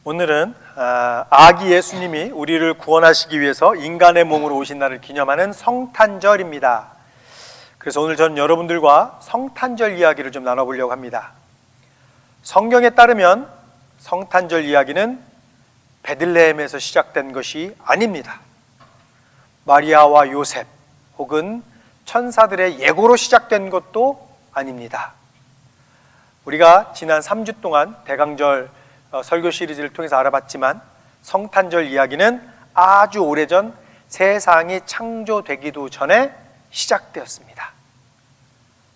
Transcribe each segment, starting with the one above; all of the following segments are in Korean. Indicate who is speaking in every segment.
Speaker 1: 오늘은 아기 예수님이 우리를 구원하시기 위해서 인간의 몸으로 오신 날을 기념하는 성탄절입니다. 그래서 오늘 저는 여러분들과 성탄절 이야기를 좀 나눠보려고 합니다. 성경에 따르면 성탄절 이야기는 베들레헴에서 시작된 것이 아닙니다. 마리아와 요셉 혹은 천사들의 예고로 시작된 것도 아닙니다. 우리가 지난 3주 동안 대강절 설교 시리즈를 통해서 알아봤지만 성탄절 이야기는 아주 오래전 세상이 창조되기도 전에 시작되었습니다.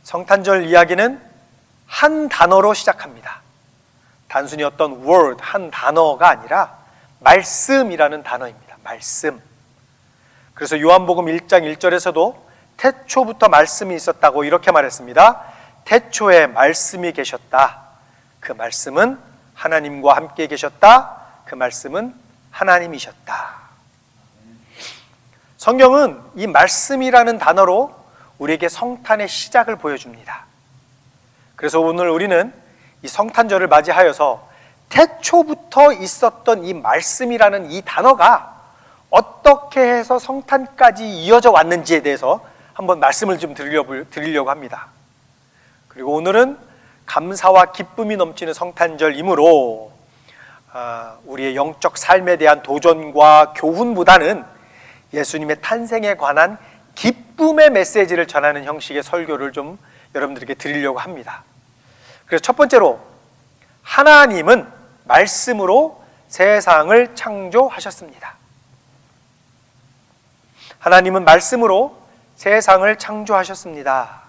Speaker 1: 성탄절 이야기는 한 단어로 시작합니다. 단순히 어떤 word, 한 단어가 아니라 말씀이라는 단어입니다. 말씀. 그래서 요한복음 1장 1절에서도 태초부터 말씀이 있었다고 이렇게 말했습니다. 태초에 말씀이 계셨다. 그 말씀은 하나님과 함께 계셨다. 그 말씀은 하나님이셨다. 성경은 이 말씀이라는 단어로 우리에게 성탄의 시작을 보여줍니다. 그래서 오늘 우리는 이 성탄절을 맞이하여서 태초부터 있었던 이 말씀이라는 이 단어가 어떻게 해서 성탄까지 이어져 왔는지에 대해서 한번 말씀을 좀 드리려고 합니다. 그리고 오늘은 감사와 기쁨이 넘치는 성탄절이므로 우리의 영적 삶에 대한 도전과 교훈보다는 예수님의 탄생에 관한 기쁨의 메시지를 전하는 형식의 설교를 좀 여러분들에게 드리려고 합니다. 그래서 첫 번째로, 하나님은 말씀으로 세상을 창조하셨습니다. 하나님은 말씀으로 세상을 창조하셨습니다.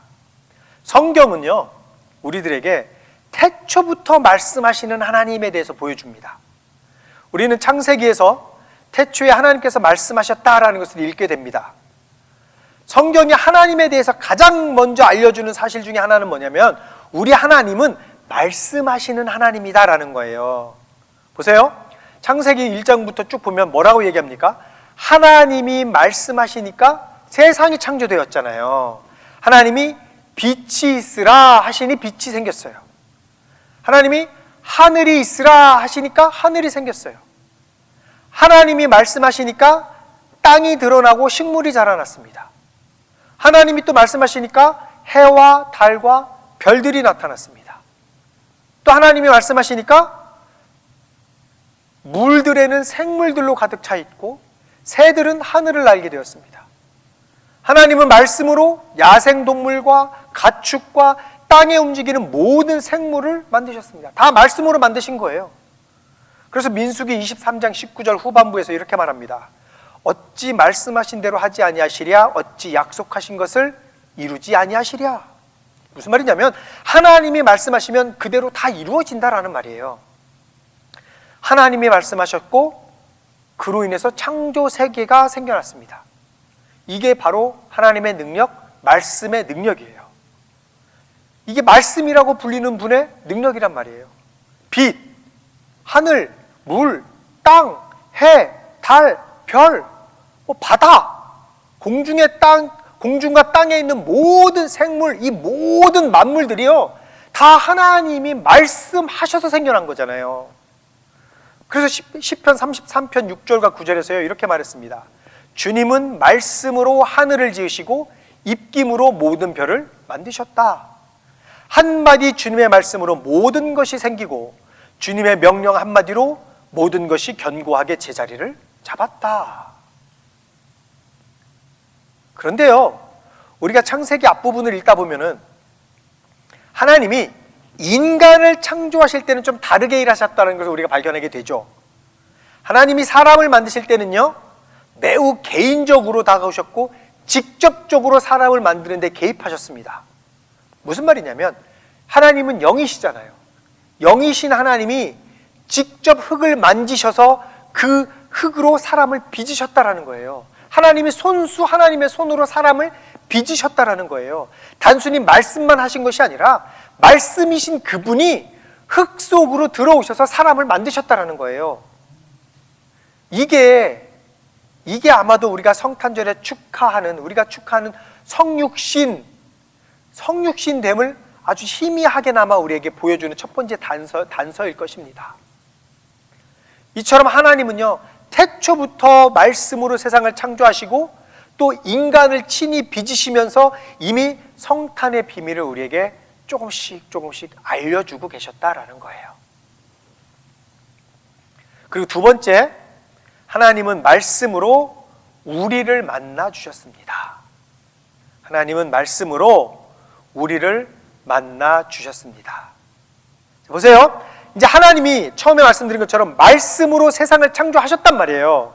Speaker 1: 성경은요, 우리들에게 태초부터 말씀하시는 하나님에 대해서 보여줍니다. 우리는 창세기에서 태초에 하나님께서 말씀하셨다라는 것을 읽게 됩니다. 성경이 하나님에 대해서 가장 먼저 알려주는 사실 중에 하나는 뭐냐면, 우리 하나님은 말씀하시는 하나님이다라는 거예요. 보세요. 창세기 1장부터 쭉 보면 뭐라고 얘기합니까? 하나님이 말씀하시니까 세상이 창조되었잖아요. 하나님이 빛이 있으라 하시니 빛이 생겼어요. 하나님이 하늘이 있으라 하시니까 하늘이 생겼어요. 하나님이 말씀하시니까 땅이 드러나고 식물이 자라났습니다. 하나님이 또 말씀하시니까 해와 달과 별들이 나타났습니다. 또 하나님이 말씀하시니까 물들에는 생물들로 가득 차 있고 새들은 하늘을 날게 되었습니다. 하나님은 말씀으로 야생동물과 가축과 땅에 움직이는 모든 생물을 만드셨습니다. 다 말씀으로 만드신 거예요. 그래서 민수기 23장 19절 후반부에서 이렇게 말합니다. 어찌 말씀하신 대로 하지 아니하시랴? 어찌 약속하신 것을 이루지 아니하시랴? 무슨 말이냐면, 하나님이 말씀하시면 그대로 다 이루어진다라는 말이에요. 하나님이 말씀하셨고 그로 인해서 창조 세계가 생겨났습니다. 이게 바로 하나님의 능력, 말씀의 능력이에요. 이게 말씀이라고 불리는 분의 능력이란 말이에요. 빛, 하늘, 물, 땅, 해, 달, 별, 바다, 공중과 땅에 있는 모든 생물, 이 모든 만물들이요, 다 하나님이 말씀하셔서 생겨난 거잖아요. 그래서 시편 33편 6절과 9절에서요 이렇게 말했습니다. 주님은 말씀으로 하늘을 지으시고 입김으로 모든 별을 만드셨다. 한마디 주님의 말씀으로 모든 것이 생기고 주님의 명령 한마디로 모든 것이 견고하게 제자리를 잡았다. 그런데요, 우리가 창세기 앞부분을 읽다 보면은 하나님이 인간을 창조하실 때는 좀 다르게 일하셨다는 것을 우리가 발견하게 되죠. 하나님이 사람을 만드실 때는요, 매우 개인적으로 다가오셨고 직접적으로 사람을 만드는 데 개입하셨습니다. 무슨 말이냐면, 하나님은 영이시잖아요. 영이신 하나님이 직접 흙을 만지셔서 그 흙으로 사람을 빚으셨다라는 거예요. 하나님이 하나님의 손으로 사람을 빚으셨다라는 거예요. 단순히 말씀만 하신 것이 아니라 말씀이신 그분이 흙 속으로 들어오셔서 사람을 만드셨다라는 거예요. 이게 아마도 우리가 성탄절에 우리가 축하하는 성육신됨을 아주 희미하게나마 우리에게 보여주는 첫 번째 단서일 것입니다. 이처럼 하나님은요, 태초부터 말씀으로 세상을 창조하시고 또 인간을 친히 빚으시면서 이미 성탄의 비밀을 우리에게 조금씩 알려주고 계셨다라는 거예요. 그리고 두 번째, 하나님은 말씀으로 우리를 만나 주셨습니다. 하나님은 말씀으로 우리를 만나 주셨습니다. 보세요. 이제 하나님이 처음에 말씀드린 것처럼 말씀으로 세상을 창조하셨단 말이에요.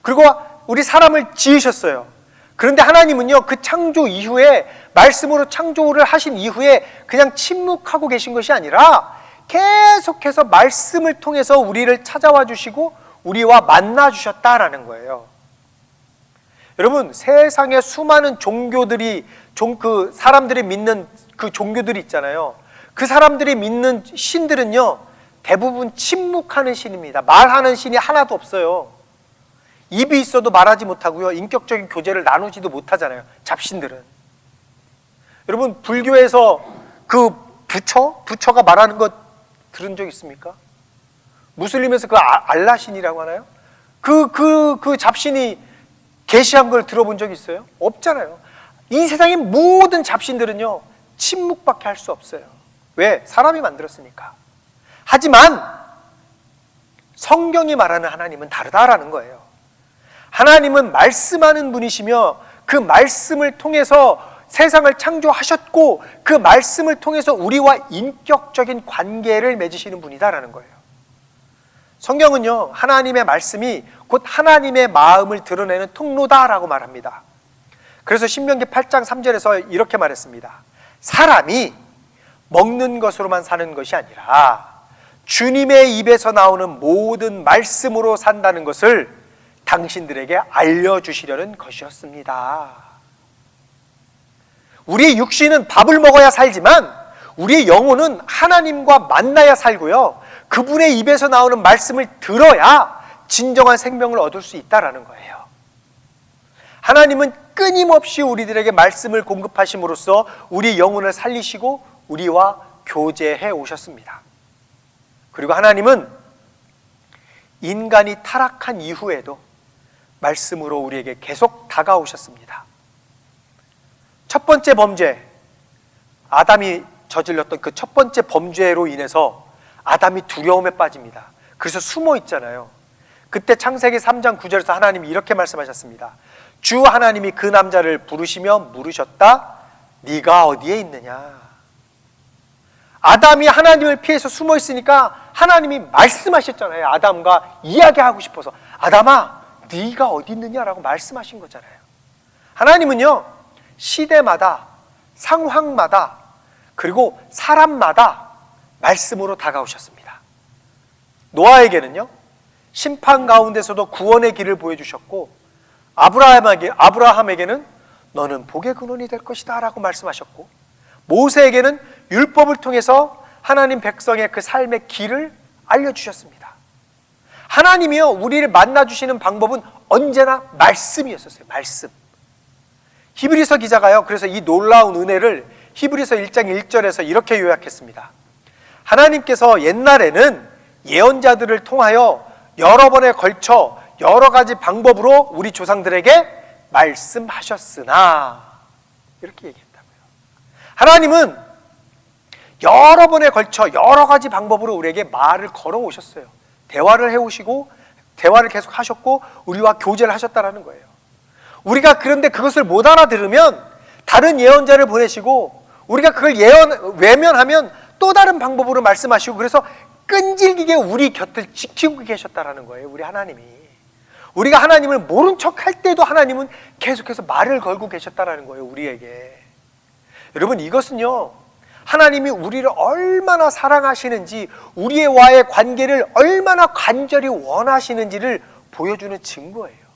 Speaker 1: 그리고 우리 사람을 지으셨어요. 그런데 하나님은요, 그 창조 이후에, 말씀으로 창조를 하신 이후에 그냥 침묵하고 계신 것이 아니라 계속해서 말씀을 통해서 우리를 찾아와 주시고 우리와 만나 주셨다라는 거예요. 여러분, 세상에 수많은 종교들이, 그 사람들이 믿는 그 종교들이 있잖아요. 그 사람들이 믿는 신들은요, 대부분 침묵하는 신입니다. 말하는 신이 하나도 없어요. 입이 있어도 말하지 못하고요, 인격적인 교제를 나누지도 못하잖아요, 잡신들은. 여러분, 불교에서 그 부처가 말하는 것 들은 적 있습니까? 무슬림에서 그 알라신이라고 하나요? 그 잡신이 계시한 걸 들어본 적 있어요? 없잖아요. 이 세상의 모든 잡신들은요, 침묵밖에 할 수 없어요. 왜? 사람이 만들었으니까. 하지만 성경이 말하는 하나님은 다르다라는 거예요. 하나님은 말씀하는 분이시며 그 말씀을 통해서 세상을 창조하셨고 그 말씀을 통해서 우리와 인격적인 관계를 맺으시는 분이다라는 거예요. 성경은요, 하나님의 말씀이 곧 하나님의 마음을 드러내는 통로다라고 말합니다. 그래서 신명기 8장 3절에서 이렇게 말했습니다. 사람이 먹는 것으로만 사는 것이 아니라 주님의 입에서 나오는 모든 말씀으로 산다는 것을 당신들에게 알려주시려는 것이었습니다. 우리의 육신은 밥을 먹어야 살지만 우리의 영혼은 하나님과 만나야 살고요, 그분의 입에서 나오는 말씀을 들어야 진정한 생명을 얻을 수 있다는 거예요. 하나님은 끊임없이 우리들에게 말씀을 공급하심으로써 우리 영혼을 살리시고 우리와 교제해 오셨습니다. 그리고 하나님은 인간이 타락한 이후에도 말씀으로 우리에게 계속 다가오셨습니다. 첫 번째 범죄, 아담이 저질렀던 그 첫 번째 범죄로 인해서 아담이 두려움에 빠집니다. 그래서 숨어 있잖아요. 그때 창세기 3장 9절에서 하나님이 이렇게 말씀하셨습니다. 주 하나님이 그 남자를 부르시며 물으셨다. 네가 어디에 있느냐? 아담이 하나님을 피해서 숨어 있으니까 하나님이 말씀하셨잖아요. 아담과 이야기하고 싶어서. 아담아, 네가 어디 있느냐라고 말씀하신 거잖아요. 하나님은요, 시대마다, 상황마다, 그리고 사람마다 말씀으로 다가오셨습니다. 노아에게는요, 심판 가운데서도 구원의 길을 보여주셨고, 아브라함에게는 너는 복의 근원이 될 것이다 라고 말씀하셨고, 모세에게는 율법을 통해서 하나님 백성의 그 삶의 길을 알려주셨습니다. 하나님이요, 우리를 만나주시는 방법은 언제나 말씀이었었어요. 말씀. 히브리서 기자가요, 그래서 이 놀라운 은혜를 히브리서 1장 1절에서 이렇게 요약했습니다. 하나님께서 옛날에는 예언자들을 통하여 여러 번에 걸쳐 여러 가지 방법으로 우리 조상들에게 말씀하셨으나, 이렇게 얘기했다고요. 하나님은 여러 번에 걸쳐 여러 가지 방법으로 우리에게 말을 걸어오셨어요. 대화를 해오시고 대화를 계속 하셨고 우리와 교제를 하셨다라는 거예요. 우리가 그런데 그것을 못 알아들으면 다른 예언자를 보내시고 우리가 그걸 외면하면 또 다른 방법으로 말씀하시고, 그래서 끈질기게 우리 곁을 지키고 계셨다라는 거예요. 우리 하나님이. 우리가 하나님을 모른 척 할 때도 하나님은 계속해서 말을 걸고 계셨다라는 거예요, 우리에게. 여러분, 이것은요, 하나님이 우리를 얼마나 사랑하시는지, 우리와의 관계를 얼마나 간절히 원하시는지를 보여주는 증거예요.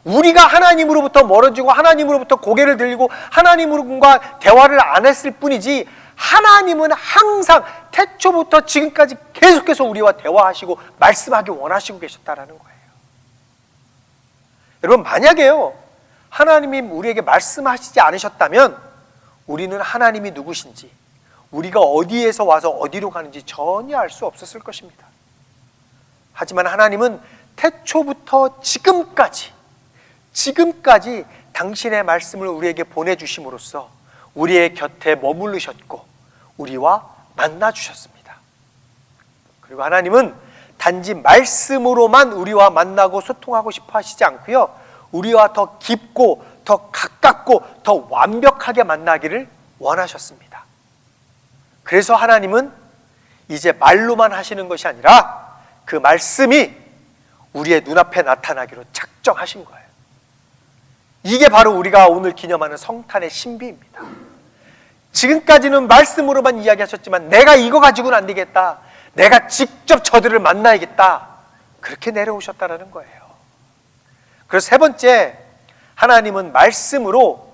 Speaker 1: 우리가 하나님으로부터 멀어지고 하나님으로부터 고개를 들리고 하나님과 대화를 안 했을 뿐이지, 하나님은 항상 태초부터 지금까지 계속해서 우리와 대화하시고 말씀하기 원하시고 계셨다라는 거예요. 여러분, 만약에요, 하나님이 우리에게 말씀하시지 않으셨다면 우리는 하나님이 누구신지, 우리가 어디에서 와서 어디로 가는지 전혀 알 수 없었을 것입니다. 하지만 하나님은 태초부터 지금까지 당신의 말씀을 우리에게 보내주심으로써 우리의 곁에 머무르셨고 우리와 만나주셨습니다. 그리고 하나님은 단지 말씀으로만 우리와 만나고 소통하고 싶어 하시지 않고요, 우리와 더 깊고 더 가깝고 더 완벽하게 만나기를 원하셨습니다. 그래서 하나님은 이제 말로만 하시는 것이 아니라 그 말씀이 우리의 눈앞에 나타나기로 작정하신 거예요. 이게 바로 우리가 오늘 기념하는 성탄의 신비입니다. 지금까지는 말씀으로만 이야기하셨지만 내가 이거 가지고는 안 되겠다, 내가 직접 저들을 만나야겠다, 그렇게 내려오셨다는 거예요. 그래서 세 번째, 하나님은 말씀으로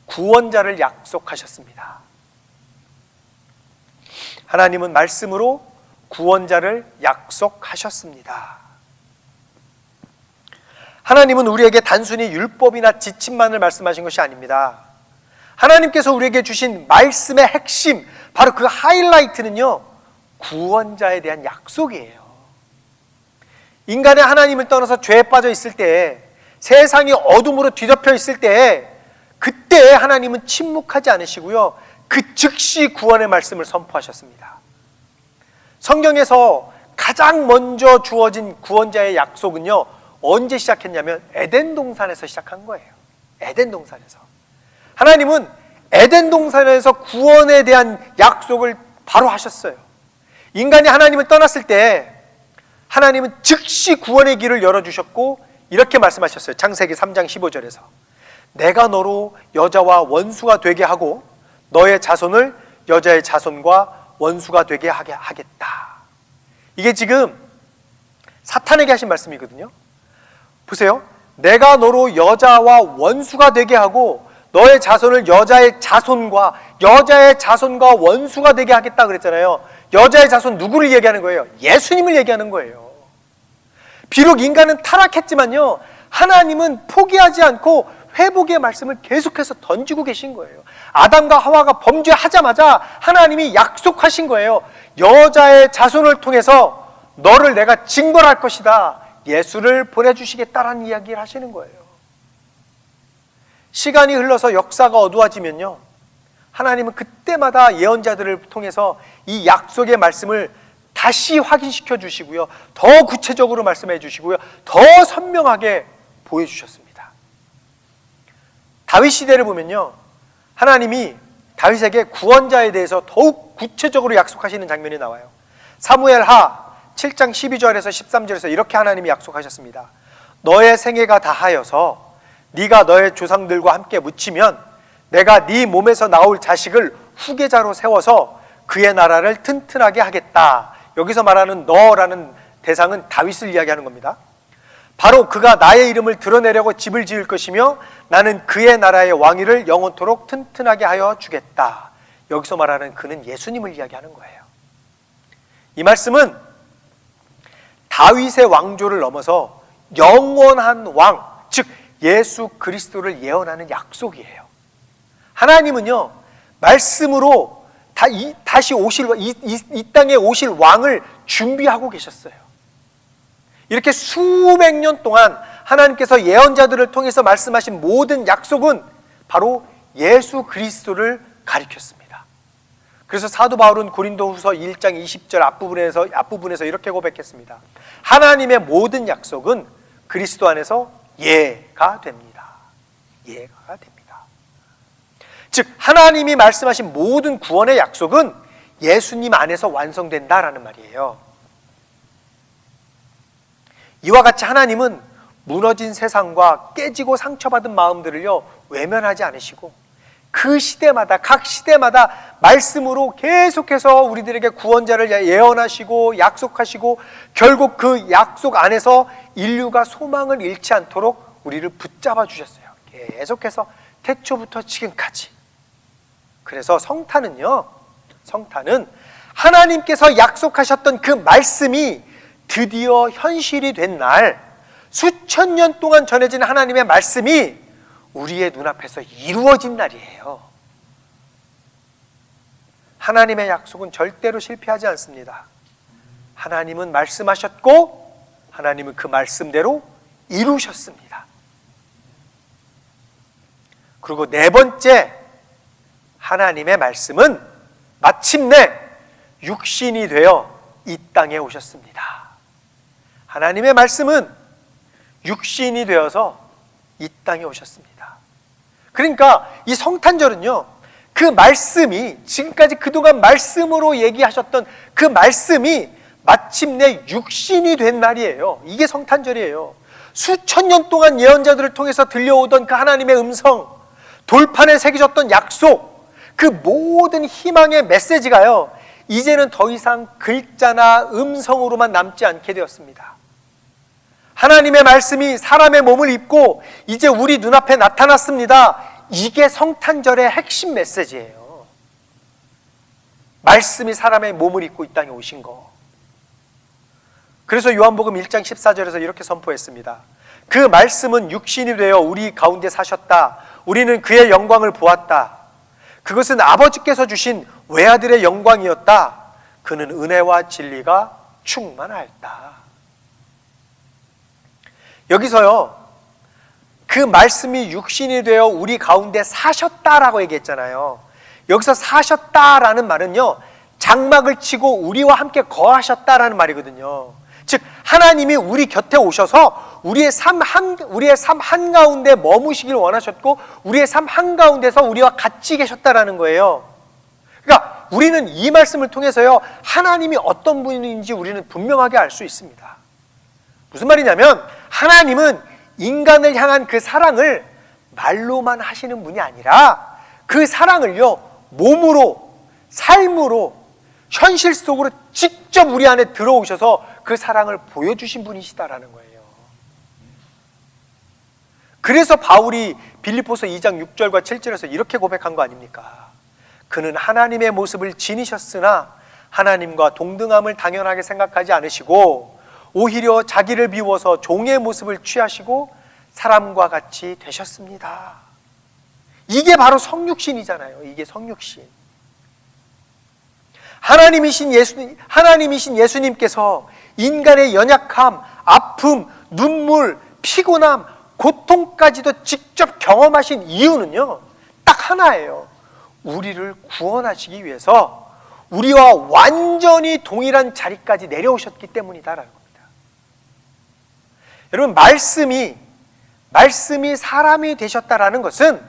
Speaker 1: 구원자를 약속하셨습니다. 하나님은 말씀으로 구원자를 약속하셨습니다. 하나님은 우리에게 단순히 율법이나 지침만을 말씀하신 것이 아닙니다. 하나님께서 우리에게 주신 말씀의 핵심, 바로 그 하이라이트는요, 구원자에 대한 약속이에요. 인간의 하나님을 떠나서 죄에 빠져 있을 때, 세상이 어둠으로 뒤덮여 있을 때, 그때 하나님은 침묵하지 않으시고요, 그 즉시 구원의 말씀을 선포하셨습니다. 성경에서 가장 먼저 주어진 구원자의 약속은요, 언제 시작했냐면 에덴 동산에서 시작한 거예요. 에덴 동산에서. 하나님은 에덴 동산에서 구원에 대한 약속을 바로 하셨어요. 인간이 하나님을 떠났을 때 하나님은 즉시 구원의 길을 열어주셨고 이렇게 말씀하셨어요. 창세기 3장 15절에서 내가 너로 여자와 원수가 되게 하고 너의 자손을 여자의 자손과 원수가 되게 하겠다. 이게 지금 사탄에게 하신 말씀이거든요. 보세요. 내가 너로 여자와 원수가 되게 하고 너의 자손을 여자의 자손과 원수가 되게 하겠다 그랬잖아요. 여자의 자손 누구를 얘기하는 거예요? 예수님을 얘기하는 거예요. 비록 인간은 타락했지만요, 하나님은 포기하지 않고 회복의 말씀을 계속해서 던지고 계신 거예요. 아담과 하와가 범죄하자마자 하나님이 약속하신 거예요. 여자의 자손을 통해서 너를 내가 징벌할 것이다, 예수를 보내주시겠다라는 이야기를 하시는 거예요. 시간이 흘러서 역사가 어두워지면요, 하나님은 그때마다 예언자들을 통해서 이 약속의 말씀을 다시 확인시켜 주시고요, 더 구체적으로 말씀해 주시고요, 더 선명하게 보여주셨습니다. 다윗 시대를 보면요, 하나님이 다윗에게 구원자에 대해서 더욱 구체적으로 약속하시는 장면이 나와요. 사무엘하 7장 12절에서 13절에서 이렇게 하나님이 약속하셨습니다. 너의 생애가 다하여서 네가 너의 조상들과 함께 묻히면 내가 네 몸에서 나올 자식을 후계자로 세워서 그의 나라를 튼튼하게 하겠다. 여기서 말하는 너라는 대상은 다윗을 이야기하는 겁니다. 바로 그가 나의 이름을 드러내려고 집을 지을 것이며 나는 그의 나라의 왕위를 영원토록 튼튼하게 하여 주겠다. 여기서 말하는 그는 예수님을 이야기하는 거예요. 이 말씀은 다윗의 왕조를 넘어서 영원한 왕, 즉 예수 그리스도를 예언하는 약속이에요. 하나님은요, 말씀으로 다시 오실, 이 땅에 오실 왕을 준비하고 계셨어요. 이렇게 수백 년 동안 하나님께서 예언자들을 통해서 말씀하신 모든 약속은 바로 예수 그리스도를 가리켰습니다. 그래서 사도 바울은 고린도후서 1장 20절 앞부분에서 이렇게 고백했습니다. 하나님의 모든 약속은 그리스도 안에서 예가 됩니다. 예가 됩니다. 즉 하나님이 말씀하신 모든 구원의 약속은 예수님 안에서 완성된다라는 말이에요. 이와 같이 하나님은 무너진 세상과 깨지고 상처받은 마음들을요, 외면하지 않으시고 그 시대마다, 각 시대마다 말씀으로 계속해서 우리들에게 구원자를 예언하시고 약속하시고 결국 그 약속 안에서 인류가 소망을 잃지 않도록 우리를 붙잡아 주셨어요. 계속해서 태초부터 지금까지. 그래서 성탄은 하나님께서 약속하셨던 그 말씀이 드디어 현실이 된 날, 수천 년 동안 전해진 하나님의 말씀이 우리의 눈앞에서 이루어진 날이에요. 하나님의 약속은 절대로 실패하지 않습니다. 하나님은 말씀하셨고 하나님은 그 말씀대로 이루셨습니다. 그리고 네 번째, 하나님의 말씀은 마침내 육신이 되어 이 땅에 오셨습니다. 하나님의 말씀은 육신이 되어서 이 땅에 오셨습니다. 그러니까 이 성탄절은요, 그 말씀이 지금까지 그동안 말씀으로 얘기하셨던 그 말씀이 마침내 육신이 된 날이에요. 이게 성탄절이에요. 수천 년 동안 예언자들을 통해서 들려오던 그 하나님의 음성, 돌판에 새겨졌던 약속, 그 모든 희망의 메시지가요, 이제는 더 이상 글자나 음성으로만 남지 않게 되었습니다. 하나님의 말씀이 사람의 몸을 입고 이제 우리 눈앞에 나타났습니다. 이게 성탄절의 핵심 메시지예요. 말씀이 사람의 몸을 입고 이 땅에 오신 거. 그래서 요한복음 1장 14절에서 이렇게 선포했습니다. 그 말씀은 육신이 되어 우리 가운데 사셨다. 우리는 그의 영광을 보았다. 그것은 아버지께서 주신 외아들의 영광이었다. 그는 은혜와 진리가 충만하였다. 여기서요, 그 말씀이 육신이 되어 우리 가운데 사셨다라고 얘기했잖아요. 여기서 사셨다라는 말은요, 장막을 치고 우리와 함께 거하셨다라는 말이거든요. 즉 하나님이 우리 곁에 오셔서 우리의 삶 한가운데 머무시길 원하셨고, 우리의 삶 한가운데서 우리와 같이 계셨다라는 거예요. 그러니까 우리는 이 말씀을 통해서요, 하나님이 어떤 분인지 우리는 분명하게 알 수 있습니다. 무슨 말이냐면, 하나님은 인간을 향한 그 사랑을 말로만 하시는 분이 아니라 그 사랑을요, 몸으로, 삶으로, 현실 속으로 직접 우리 안에 들어오셔서 그 사랑을 보여주신 분이시다라는 거예요. 그래서 바울이 빌립보서 2장 6절과 7절에서 이렇게 고백한 거 아닙니까? 그는 하나님의 모습을 지니셨으나 하나님과 동등함을 당연하게 생각하지 않으시고 오히려 자기를 비워서 종의 모습을 취하시고 사람과 같이 되셨습니다. 이게 바로 성육신이잖아요. 이게 성육신. 하나님이신 예수님께서 인간의 연약함, 아픔, 눈물, 피곤함, 고통까지도 직접 경험하신 이유는요, 딱 하나예요. 우리를 구원하시기 위해서 우리와 완전히 동일한 자리까지 내려오셨기 때문이다라는 겁니다. 여러분, 말씀이 사람이 되셨다라는 것은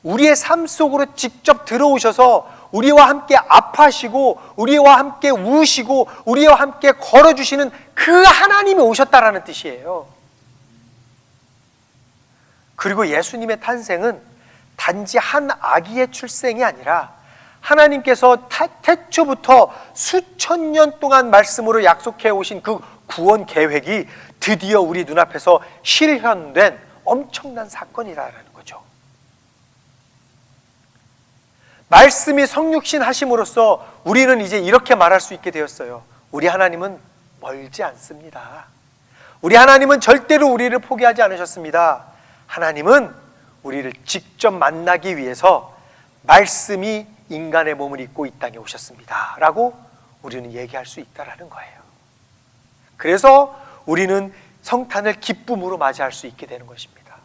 Speaker 1: 우리의 삶 속으로 직접 들어오셔서 우리와 함께 아파하시고 우리와 함께 우시고 우리와 함께 걸어주시는 그 하나님이 오셨다라는 뜻이에요. 그리고 예수님의 탄생은 단지 한 아기의 출생이 아니라 하나님께서 태초부터 수천 년 동안 말씀으로 약속해 오신 그 구원 계획이 드디어 우리 눈앞에서 실현된 엄청난 사건이라는 거죠. 말씀이 성육신 하심으로써 우리는 이제 이렇게 말할 수 있게 되었어요. 우리 하나님은 멀지 않습니다. 우리 하나님은 절대로 우리를 포기하지 않으셨습니다. 하나님은 우리를 직접 만나기 위해서 말씀이 인간의 몸을 입고 이 땅에 오셨습니다 라고 우리는 얘기할 수 있다는 거예요. 그래서 우리는 성탄을 기쁨으로 맞이할 수 있게 되는 것입니다.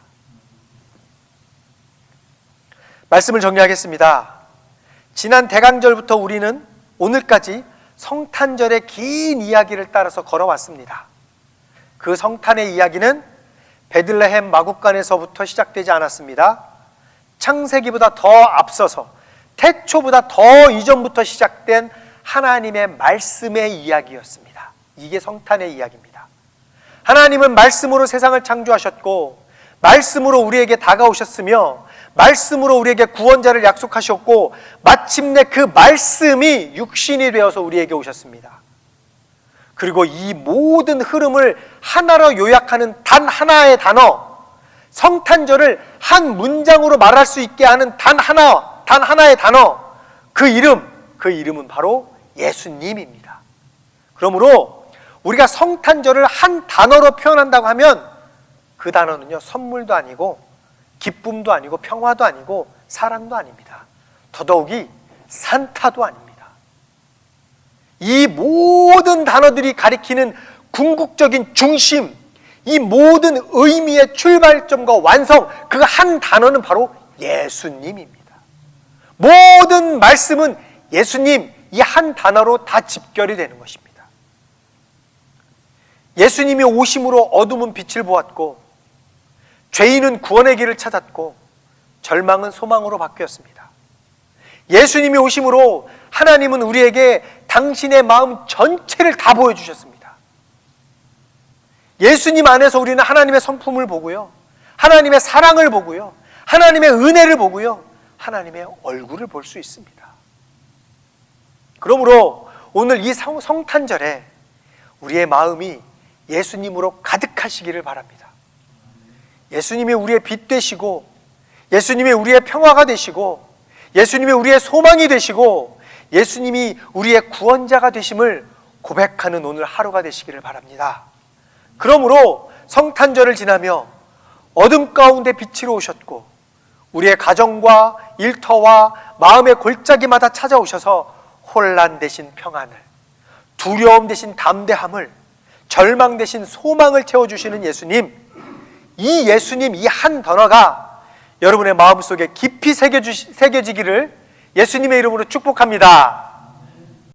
Speaker 1: 말씀을 정리하겠습니다. 지난 대강절부터 우리는 오늘까지 성탄절의 긴 이야기를 따라서 걸어왔습니다. 그 성탄의 이야기는 베들레헴 마구간에서부터 시작되지 않았습니다. 창세기보다 더 앞서서 태초보다 더 이전부터 시작된 하나님의 말씀의 이야기였습니다. 이게 성탄의 이야기입니다. 하나님은 말씀으로 세상을 창조하셨고 말씀으로 우리에게 다가오셨으며 말씀으로 우리에게 구원자를 약속하셨고 마침내 그 말씀이 육신이 되어서 우리에게 오셨습니다. 그리고 이 모든 흐름을 하나로 요약하는 단 하나의 단어, 성탄절을 한 문장으로 말할 수 있게 하는 단 하나의 단어, 그 이름은 바로 예수님입니다. 그러므로 우리가 성탄절을 한 단어로 표현한다고 하면 그 단어는요, 선물도 아니고 기쁨도 아니고 평화도 아니고 사랑도 아닙니다. 더더욱이 산타도 아닙니다. 이 모든 단어들이 가리키는 궁극적인 중심, 이 모든 의미의 출발점과 완성, 그 한 단어는 바로 예수님입니다. 모든 말씀은 예수님, 이 한 단어로 다 집결이 되는 것입니다. 예수님이 오심으로 어둠은 빛을 보았고, 죄인은 구원의 길을 찾았고, 절망은 소망으로 바뀌었습니다. 예수님이 오심으로 하나님은 우리에게 당신의 마음 전체를 다 보여주셨습니다. 예수님 안에서 우리는 하나님의 성품을 보고요, 하나님의 사랑을 보고요, 하나님의 은혜를 보고요, 하나님의 얼굴을 볼 수 있습니다. 그러므로 오늘 이 성탄절에 우리의 마음이 예수님으로 가득하시기를 바랍니다. 예수님이 우리의 빛 되시고, 예수님이 우리의 평화가 되시고, 예수님이 우리의 소망이 되시고, 예수님이 우리의 구원자가 되심을 고백하는 오늘 하루가 되시기를 바랍니다. 그러므로 성탄절을 지나며 어둠 가운데 빛으로 오셨고, 우리의 가정과 일터와 마음의 골짜기마다 찾아오셔서 혼란 대신 평안을, 두려움 대신 담대함을, 절망 대신 소망을 채워주시는 예수님, 이 예수님, 이 한 단어가 여러분의 마음속에 깊이 새겨지기를 예수님의 이름으로 축복합니다.